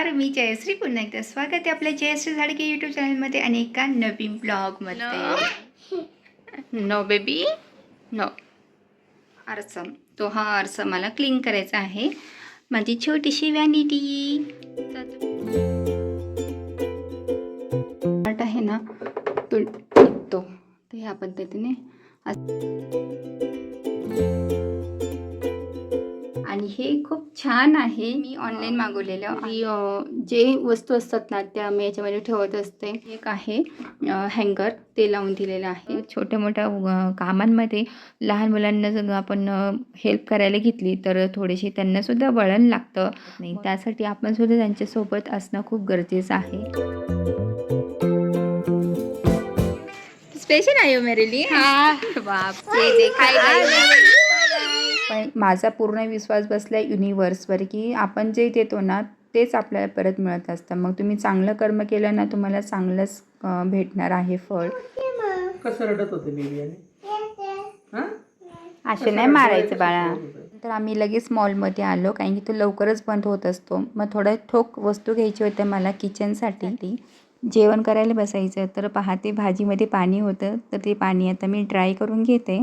नमस्कार, मी जयश्री. पुन्हा एकदा स्वागत आहे आपल्या जयश्री झाडके यूट्यूब चॅनलमध्ये आणि एका नवीन ब्लॉगमध्ये. No baby no. आरसा, तो हा आरसा मला क्लीन करायचा आहे. माझी छोटीशी वॅनिटी आहे ना, तो निघतो. तर ह्या पद्धतीने आणि हे खूप छान आहे. मी ऑनलाईन मागवलेलं. जे वस्तू असतात ना त्या मी याच्यामध्ये ठेवत असते. एक आहे हँगर, ते लावून दिलेलं आहे. छोट्या मोठ्या कामांमध्ये लहान मुलांना जर आपण हेल्प करायला घेतली तर थोडीशी त्यांनासुद्धा वळण लागतं नाही, त्यासाठी आपण सुद्धा त्यांच्यासोबत असणं खूप गरजेचं आहे. स्पेशल आहे मेरे लिए. पण माझा पूर्ण विश्वास बसला युनिवर्सवर की आपण जे देतो ना तेच आपल्याला परत मिळत असतं. मग तुम्ही चांगलं कर्म केलं ना तुम्हाला चांगलंच भेटणार आहे फळ. कसं रडत होते बेबी आणि असे नाही मारायचं बाळा. तर आम्ही लगेच मॉलमध्ये आलो कारण की तो लवकरच बंद होत असतो. मग थोडं ठोक वस्तू घ्यायची होत्या मला किचनसाठी. जेवण करायला बसायचं तर पाहते भाजीमध्ये पाणी होतं, तर ते पाणी आता मी ड्राय करून घेते.